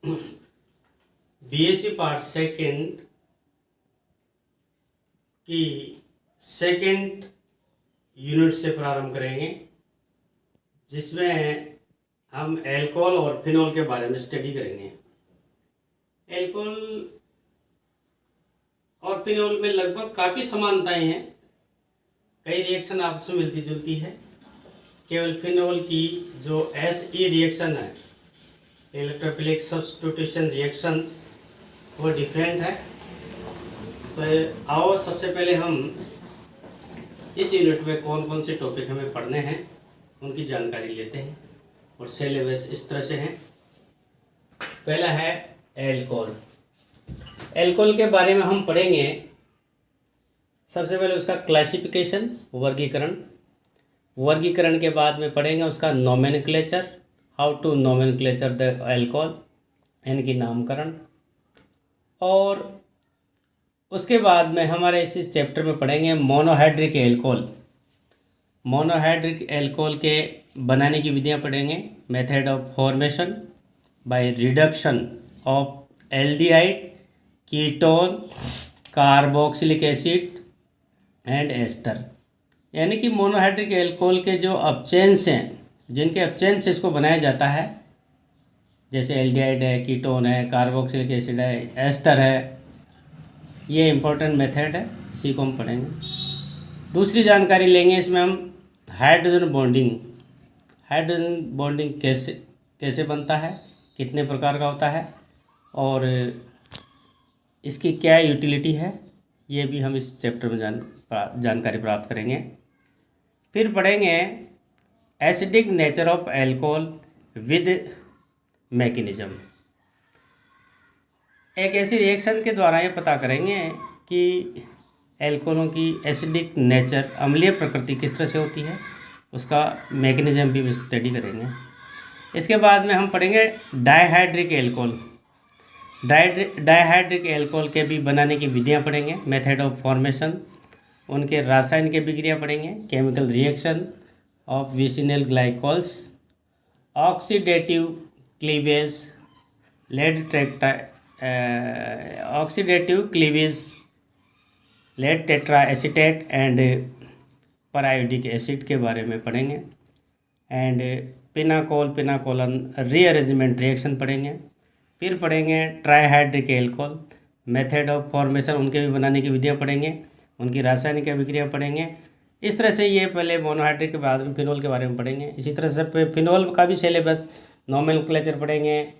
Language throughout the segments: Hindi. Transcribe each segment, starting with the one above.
बीएससी पार्ट सेकंड की सेकंड यूनिट से प्रारंभ करेंगे, जिसमें हम एल्कोहल और फिनॉल के बारे में स्टडी करेंगे। एल्कोहल और फिनॉल में लगभग काफ़ी समानताएं हैं, कई रिएक्शन आपस में मिलती जुलती है। केवल फिनॉल की जो एसई रिएक्शन है, इलेक्ट्रोफिलिक सब्स्टिट्यूशन रिएक्शंस, वो डिफरेंट है। तो आओ सबसे पहले हम इस यूनिट में कौन कौन से टॉपिक हमें पढ़ने हैं उनकी जानकारी लेते हैं। और सिलेबस इस तरह से हैं। पहला है एल्कोहल। एल्कोहल के बारे में हम पढ़ेंगे सबसे पहले उसका क्लासिफिकेशन, वर्गीकरण के बाद में पढ़ेंगे उसका nomenclature, how to nomenclature the alcohol, इनकी नामकरण। और उसके बाद में हमारे इस चैप्टर में पढ़ेंगे मोनोहाइड्रिक एल्कोहल। मोनोहाइड्रिक एल्कोहल के बनाने की विधियां पढ़ेंगे, method of formation by reduction of aldehyde, ketone, carboxylic acid and ester. यानी कि मोनोहाइड्रिक एल्कोहल के जो अपचेन्स हैं, जिनके अपचेन्स से इसको बनाया जाता है, जैसे एल्डिहाइड है, कीटोन है, कार्बोक्सिलिक एसिड है, एस्टर है, ये इम्पोर्टेंट मेथड है, इसी को हम पढ़ेंगे। दूसरी जानकारी लेंगे इसमें हम हाइड्रोजन बॉन्डिंग कैसे बनता है, कितने प्रकार का होता है और इसकी क्या यूटिलिटी है, ये भी हम इस चैप्टर में जानकारी प्राप्त करेंगे। फिर पढ़ेंगे acidic nature of alcohol with mechanism. एक ऐसी रिएक्शन के द्वारा ये पता करेंगे कि एल्कोहलों की एसिडिक नेचर, अम्लीय प्रकृति किस तरह से होती है, उसका मैकेनिज्म भी स्टडी करेंगे। इसके बाद में हम पढ़ेंगे डायहाइड्रिक एल्कोहल। डायहाइड्रिक एल्कोहल के भी बनाने की विधियां पढ़ेंगे, मेथड ऑफ फॉर्मेशन, उनके रासायनिक अभिक्रिया पढ़ेंगे, chemical reaction of vicinal glycols, oxidative cleavage, lead tetra acetate and periodic acid के बारे में पढ़ेंगे। एंड पिनाकोलन रीअरेंजमेंट रिएक्शन पढ़ेंगे। फिर पढ़ेंगे trihydric alcohol, method of formation, उनके भी बनाने की विधियां पढ़ेंगे, उनकी रासायनिक अभिक्रिया पढ़ेंगे। इस तरह से ये पहले मोनोहाइड्रिक के बाद में फिनॉल के बारे में पढ़ेंगे। इसी तरह से फिनॉल का भी सिलेबस, नोमेनक्लेचर पढ़ेंगे,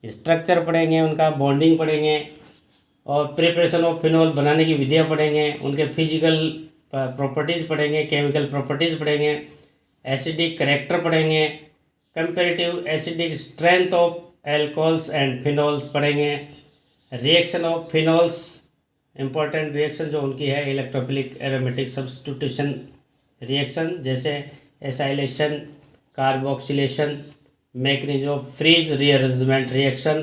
स्ट्रक्चर पढ़ेंगे, उनका बॉन्डिंग पढ़ेंगे और प्रिपरेशन ऑफ फिनॉल बनाने की विधियां पढ़ेंगे, उनके फिजिकल प्रॉपर्टीज़ पढ़ेंगे, केमिकल प्रॉपर्टीज़ पढ़ेंगे, एसिडिक करेक्टर पढ़ेंगे, comparative acidic strength of alcohols and phenols पढ़ेंगे, reaction of phenols, important reaction जो उनकी है, इलेक्ट्रोफिलिक एरोमेटिक सब्स्टिट्यूशन रिएक्शन, जैसे acylation, carboxylation, mechanism of Fries rearrangement reaction,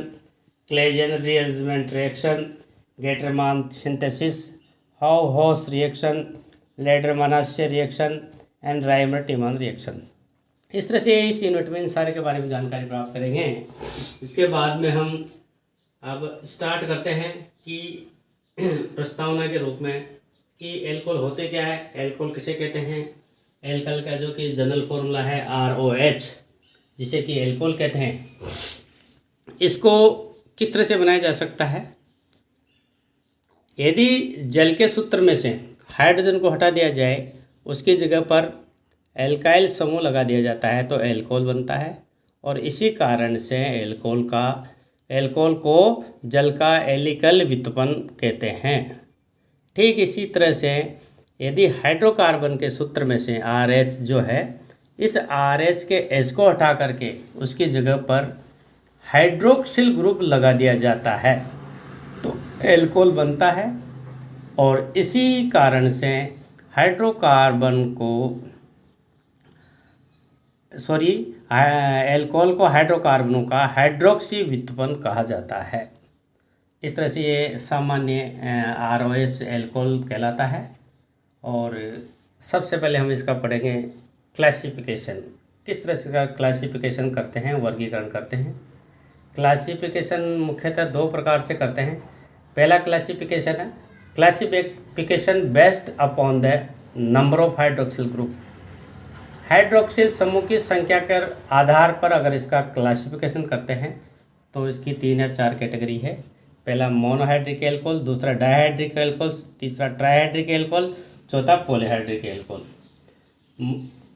Claisen rearrangement reaction, Gattermann synthesis, हाउ-हॉस reaction, Lederer Manasse reaction and Reimer Tiemann reaction. इस तरह से इस यूनिट में इन सारे के बारे में जानकारी प्राप्त करेंगे। इसके बाद में हम अब स्टार्ट करते हैं कि प्रस्तावना के रूप में कि एल्कोहल होते क्या है, एल्कोहल किसे कहते हैं। एल्कोहल का जो कि जनरल फॉर्मूला है ROH, जिसे कि एल्कोहल कहते हैं, इसको किस तरह से बनाया जा सकता है। यदि जल के सूत्र में से हाइड्रोजन को हटा दिया जाए, उसकी जगह पर एल्काइल समूह लगा दिया जाता है तो एल्कोहल बनता है। और इसी कारण से एल्कोहल को जल का एल्किल व्युत्पन्न कहते हैं। ठीक इसी तरह से यदि हाइड्रोकार्बन के सूत्र में से RH जो है, इस RH के H को हटा करके उसकी जगह पर हाइड्रोक्सिल ग्रुप लगा दिया जाता है तो एल्कोहल बनता है। और इसी कारण से एल्कोहल को हाइड्रोकार्बनों का हाइड्रोक्सी व्युत्पन्न कहा जाता है। इस तरह से ये सामान्य ROH एल्कोहल कहलाता है। और सबसे पहले हम इसका पढ़ेंगे क्लासिफिकेशन, किस तरह से का क्लासिफिकेशन करते हैं, वर्गीकरण करते हैं। क्लासिफिकेशन मुख्यतः दो प्रकार से करते हैं। पहला क्लासिफिकेशन है classification based upon the number of hydroxyl group. Hydroxyl समूह की संख्या के आधार पर अगर इसका क्लासिफिकेशन करते हैं तो इसकी 3 या 4 कैटेगरी है। पहला मोनोहाइड्रिक एल्कोहल, दूसरा डाइहाइड्रिक एल्कोहल, तीसरा ट्राइहाइड्रिक एल्कोहल, चौथा पॉलीहाइड्रिक एल्कोहल।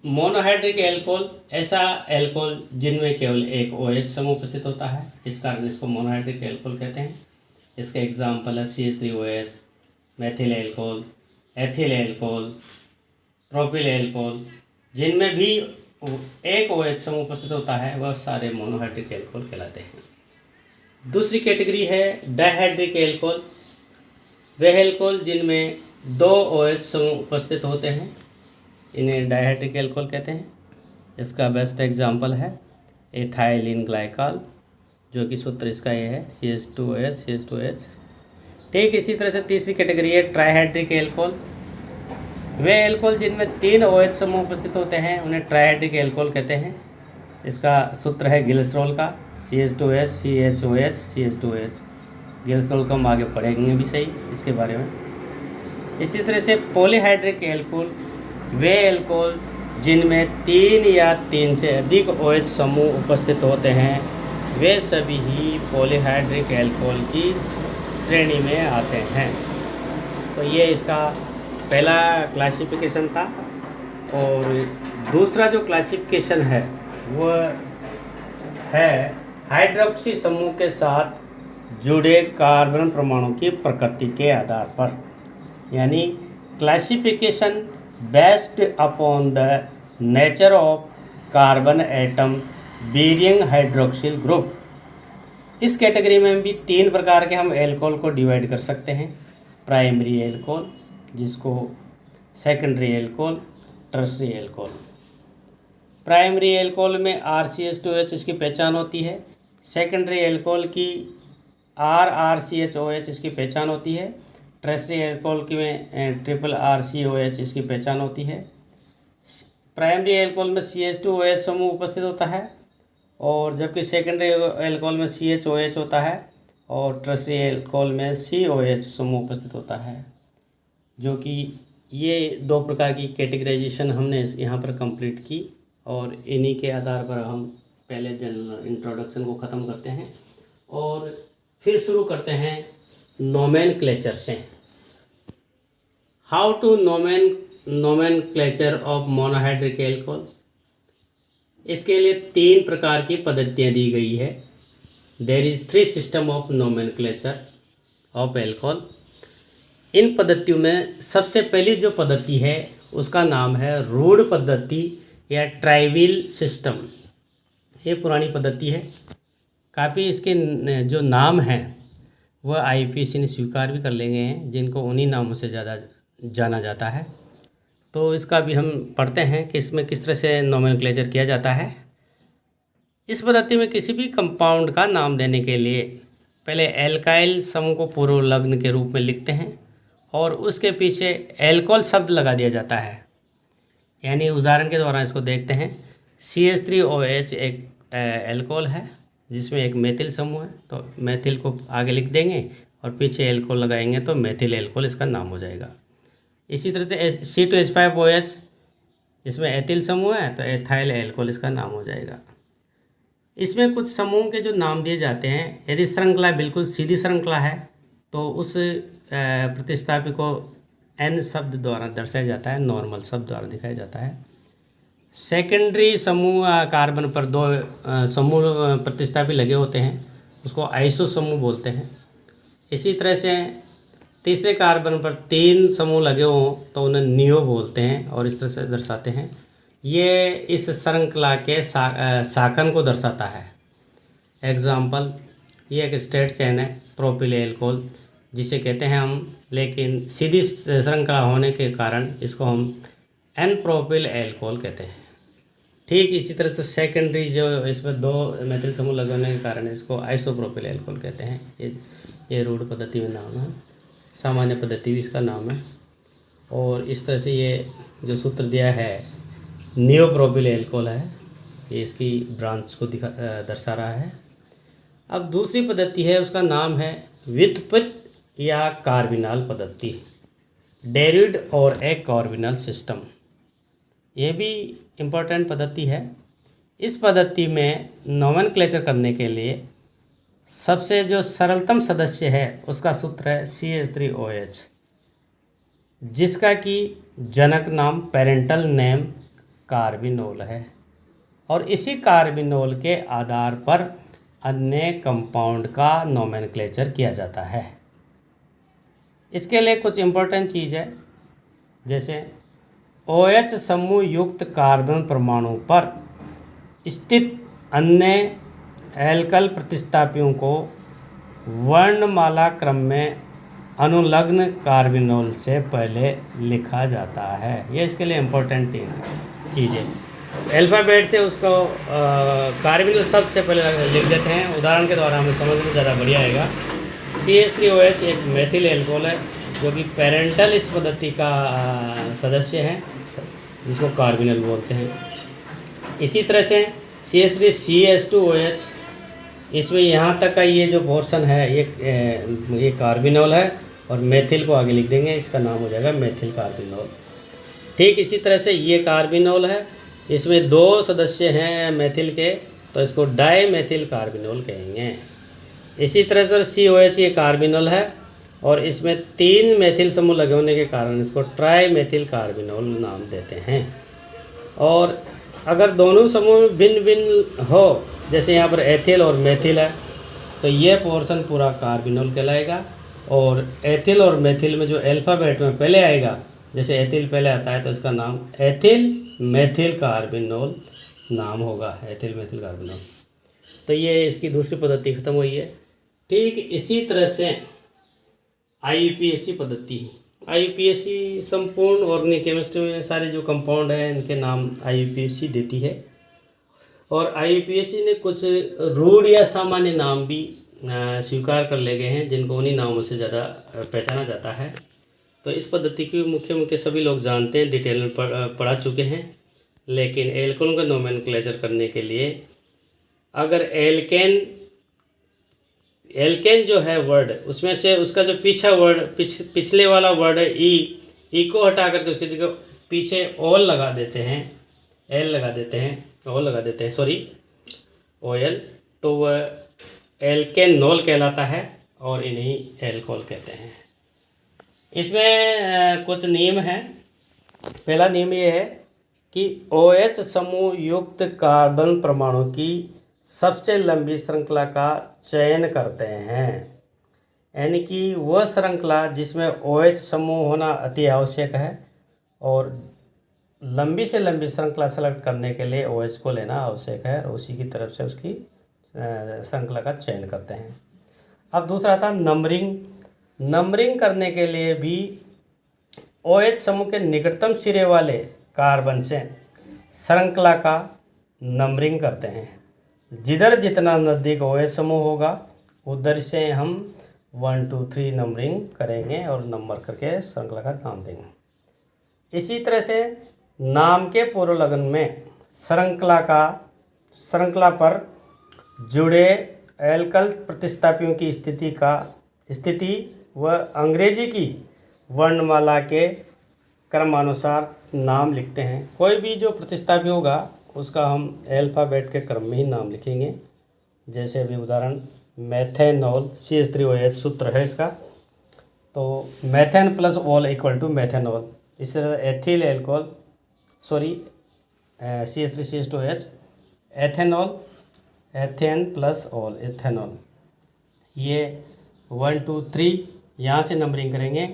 मोनोहाइड्रिक एल्कोहल ऐसा एल्कोहल जिनमें केवल एक OH समूह उपस्थित होता है, इस कारण इसको मोनोहाइड्रिक एल्कोहल कहते हैं। इसके एग्जाम्पल है CH3OH, methyl alcohol, ethyl alcohol, propyl alcohol. जिनमें भी एक OH समूह उपस्थित होता है वह सारे मोनोहाइड्रिक एल्कोहल कहलाते हैं। दूसरी कैटेगरी है डाइहाइड्रिक एल्कोहल। वह एल्कोहल जिनमें 2 OH समूह उपस्थित होते हैं, इन्हें डाइहाइड्रिक एल्कोहल कहते हैं। इसका बेस्ट एग्जाम्पल है एथाइलिन ग्लाइकॉल, जो कि सूत्र इसका ये है CH2OH। ठीक इसी तरह से तीसरी कैटेगरी है ट्राइहाइड्रिक एल्कोहल। वे एल्कोहल जिनमें 3 OH समूह उपस्थित होते हैं उन्हें ट्राइहाइड्रिक एल्कोहल कहते हैं। इसका सूत्र है ग्लिसरॉल का CH2OH, CHOH, CH2OH। ग्लिसरॉल को हम आगे पढ़ेंगे भी सही इसके बारे में। इसी तरह से पॉलीहाइड्रिक एल्कोहल वे एल्कोहल जिनमें 3 या 3 से अधिक OH समूह उपस्थित होते हैं, वे सभी ही पॉलीहाइड्रिक एल्कोहल की श्रेणी में आते हैं। तो ये इसका पहला क्लासिफिकेशन था। और दूसरा जो क्लासिफिकेशन है वह है हाइड्रोक्सी समूह के साथ जुड़े कार्बन परमाणु की प्रकृति के आधार पर, यानी classification based upon the nature of carbon atom bearing hydroxyl group. इस कैटेगरी में भी 3 प्रकार के हम एल्कोहल को डिवाइड कर सकते हैं। प्राइमरी एल्कोहल, जिसको secondary alcohol, tertiary alcohol. Primary alcohol में RCH2OH इसकी पहचान होती है। सेकेंडरी एल्कोहल की RRCHOH इसकी पहचान होती है। टर्शरी एल्कोहल की में RRCOH इसकी पहचान होती है। प्राइमरी एल्कोहल में CH2OH समूह उपस्थित होता है, और जबकि सेकेंडरी एल्कोहल में CHOH होता है, और टर्शरी एल्कोहल में COH समूह उपस्थित होता है। जो कि ये 2 प्रकार की कैटेगराइजेशन हमने यहाँ पर कंप्लीट की, और इन्हीं के आधार पर हम पहले जनरल इंट्रोडक्शन को ख़त्म करते हैं और फिर शुरू करते हैं नोमेनक्लेचर से। How to nomenclature of monohydric alcohol. इसके लिए 3 प्रकार की पद्धतियाँ दी गई है। There is 3 system of nomenclature of alcohol. इन पद्धतियों में सबसे पहली जो पद्धति है उसका नाम है रूढ़ पद्धति या ट्राइविल सिस्टम। ये पुरानी पद्धति है। काफ़ी इसके जो नाम हैं वह IUPAC ने स्वीकार भी कर लेंगे हैं, जिनको उन्हीं नामों से ज़्यादा जाना जाता है। तो इसका भी हम पढ़ते हैं कि इसमें किस तरह से नोमेनक्लेचर किया जाता है। इस पद्धति में किसी भी कंपाउंड का नाम देने के लिए पहले एल्काइल समूह को पूर्व लग्न के रूप में लिखते हैं और उसके पीछे एल्कोहल शब्द लगा दिया जाता है। यानी उदाहरण के द्वारा इसको देखते हैं। CH3OH एक एल्कोहल है जिसमें एक मेथिल समूह है, तो मेथिल को आगे लिख देंगे और पीछे एल्कोहल लगाएंगे तो मेथिल एल्कोहल इसका नाम हो जाएगा। इसी तरह से C2H5OH इसमें एथिल समूह है तो एथाइल एल्कोहल इसका नाम हो जाएगा। इसमें कुछ समूह के जो नाम दिए जाते हैं, यदि श्रृंखला बिल्कुल सीधी श्रृंखला है तो उस प्रतिस्थापी को N शब्द द्वारा दर्शाया जाता है, नॉर्मल शब्द द्वारा दिखाया जाता है। सेकेंडरी समूह कार्बन पर 2 समूह प्रतिस्थापी लगे होते हैं, उसको आइसो समूह बोलते हैं। इसी तरह से तीसरे कार्बन पर 3 समूह लगे हों तो उन्हें नियो बोलते हैं और इस तरह से दर्शाते हैं। ये इस श्रृंखला के शाखन को दर्शाता है। एग्जाम्पल, ये एक स्ट्रेट चेन है प्रोपिल एल्कोहल जिसे कहते हैं हम, लेकिन सीधी श्रृंखला होने के कारण इसको हम N प्रोपिल एल्कोहल कहते हैं। ठीक इसी तरह से सेकेंडरी जो इसमें 2 मेथिल समूह लगाने के कारण इसको आइसोप्रोपिल एल्कोहल कहते हैं। ये रूढ़ पद्धति में नाम है, सामान्य पद्धति भी इसका नाम है। और इस तरह से ये जो सूत्र दिया है नियोप्रोपिल एल्कोहल है, ये इसकी ब्रांच को दर्शा रहा है। अब दूसरी पद्धति है, उसका नाम है व्युत्पत्ति या कार्बिनल पद्धति, डेरिव्ड और ए कार्बिनल सिस्टम। ये भी इम्पोर्टेंट पद्धति है। इस पद्धति में नोमेनक्लेचर करने के लिए सबसे जो सरलतम सदस्य है उसका सूत्र है CH3OH, जिसका कि जनक नाम पेरेंटल नेम कार्बिनोल है, और इसी कार्बिनोल के आधार पर अन्य कंपाउंड का नोमेनक्लेचर किया जाता है। इसके लिए कुछ इम्पोर्टेंट चीज़ है, जैसे OH समूह युक्त कार्बन परमाणु पर स्थित अन्य एल्कल प्रतिस्थापियों को वर्णमाला क्रम में अनुलग्न कार्बिनोल से पहले लिखा जाता है। ये इसके लिए इम्पोर्टेंट चीज़ है। अल्फ़ाबेट से उसको कार्बिनोल शब्द से पहले लिख देते हैं। उदाहरण के द्वारा हमें समझ में ज़्यादा बढ़िया आएगा। CH3OH एक मेथिल एल्कोहल है जो कि पेरेंटल इस पद्धति का सदस्य है, जिसको कार्बिनल बोलते हैं। इसी तरह से CH3CH2OH, इसमें यहाँ तक का ये जो पोर्शन है ये कार्बिनोल है, और मेथिल को आगे लिख देंगे, इसका नाम हो जाएगा मेथिल कार्बिनोल। ठीक इसी तरह से ये कार्बिनोल है, इसमें 2 सदस्य हैं मेथिल के, तो इसको डाई मेथिल कार्बिनोल कहेंगे। इसी तरह से COH ये कार्बिनोल है, और इसमें 3 मेथिल समूह लगे होने के कारण इसको ट्राई मेथिल कार्बिनोल नाम देते हैं। और अगर दोनों समूह में भिन्न भिन्न हो, जैसे यहाँ पर एथिल और मेथिल है, तो ये पोर्शन पूरा कार्बिनोल कहलाएगा। और एथिल और मेथिल में जो अल्फ़ाबेट में पहले आएगा, जैसे एथिल पहले आता है तो इसका नाम एथिल मेथिल कार्बिनोल नाम होगा, एथिल मेथिल कार्बिनोल। तो ये इसकी दूसरी पद्धति खत्म हुई है। ठीक इसी तरह से IUPAC पद्धति, IUPAC संपूर्ण ऑर्गेनिक केमिस्ट्री में सारे जो कंपाउंड हैं इनके नाम IUPAC देती है। और IUPAC ने कुछ रूढ़ या सामान्य नाम भी स्वीकार कर ले गए हैं, जिनको उन्हीं नामों से ज़्यादा पहचाना जाता है। तो इस पद्धति की मुख्य सभी लोग जानते हैं, डिटेल में पढ़ा चुके हैं। लेकिन एल्कोन का नोमेनक्लेचर करने के लिए अगर एल्केन जो है वर्ड, उसमें से उसका जो पिछले वाला वर्ड है ई को हटा करके उसकी जगह पीछे ओल लगा देते हैं, OL, तो वह एल्केनोल कहलाता है, और इन्हीं एल्कोहल कहते हैं। इसमें कुछ नियम हैं। पहला नियम ये है कि OH समूह युक्त कार्बन परमाणु की सबसे लंबी श्रृंखला का चयन करते हैं, यानी कि वह श्रृंखला जिसमें OH समूह होना अति आवश्यक है, और लंबी से लंबी श्रृंखला सेलेक्ट करने के लिए OH को लेना आवश्यक है, और उसी की तरफ से उसकी श्रृंखला का चयन करते हैं। अब दूसरा था नंबरिंग करने के लिए भी OH समूह के निकटतम सिरे वाले कार्बन से श्रृंखला का नंबरिंग करते हैं। जिधर जितना नज़दीक OH समूह होगा उधर से हम 1 2 3 नंबरिंग करेंगे और नंबर करके श्रृंखला का नाम देंगे। इसी तरह से नाम के पूर्व लगन में श्रृंखला पर जुड़े एल्कल प्रतिस्थापियों की स्थिति व अंग्रेजी की वर्णमाला के क्रमानुसार नाम लिखते हैं। कोई भी जो प्रतिस्थापी होगा उसका हम अल्फ़ाबेट के क्रम में ही नाम लिखेंगे। जैसे अभी उदाहरण मेथेनॉल, CH3OH सूत्र है इसका, तो methane plus ol equal to methanol. इसी तरह ethyl alcohol CH3CH2OH ethane plus ol ethanol. ये 1 2 3 यहाँ से नंबरिंग करेंगे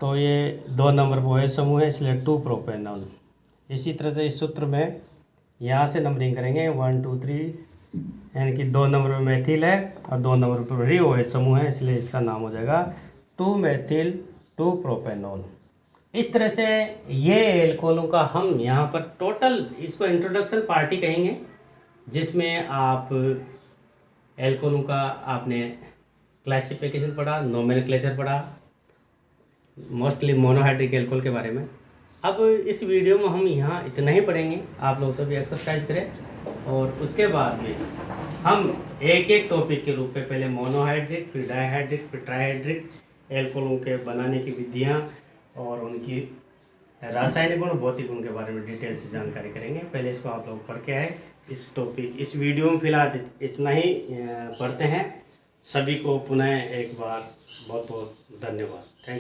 तो ये 2 नंबर पर OH समूह है, इसलिए 2 प्रोपेनॉल। इसी तरह से इस सूत्र में यहाँ से नंबरिंग करेंगे 1 2 3, यानी कि 2 नंबर पर मेथिल है और 2 नंबर पर भी OH समूह है, इसलिए इसका नाम हो जाएगा 2 मेथिल 2 प्रोपेनॉल। इस तरह से ये एल्कोहलों का हम यहाँ पर टोटल इसको इंट्रोडक्शन पार्टी कहेंगे, जिसमें आप एल्कोहलों का आपने क्लासिफिकेशन पढ़ा, नोमेनक्लेचर पढ़ा, मोस्टली मोनोहाइड्रिक एल्कोहल के बारे में। अब इस वीडियो में हम यहाँ इतना ही पढ़ेंगे। आप लोग सभी एक्सरसाइज करें और उसके बाद में हम एक एक टॉपिक के रूप में पहले मोनोहाइड्रिक, फिर डाइहाइड्रिक, फिर ट्राइहाइड्रिक एल्कोहलों के बनाने की विधियाँ और उनकी रासायनिक गुण, भौतिक गुण के बारे में डिटेल से जानकारी करेंगे। पहले इसको आप लोग पढ़ के आए। इस वीडियो में फिलहाल इतना ही पढ़ते हैं। सभी को पुनः एक बार बहुत बहुत धन्यवाद। थैंक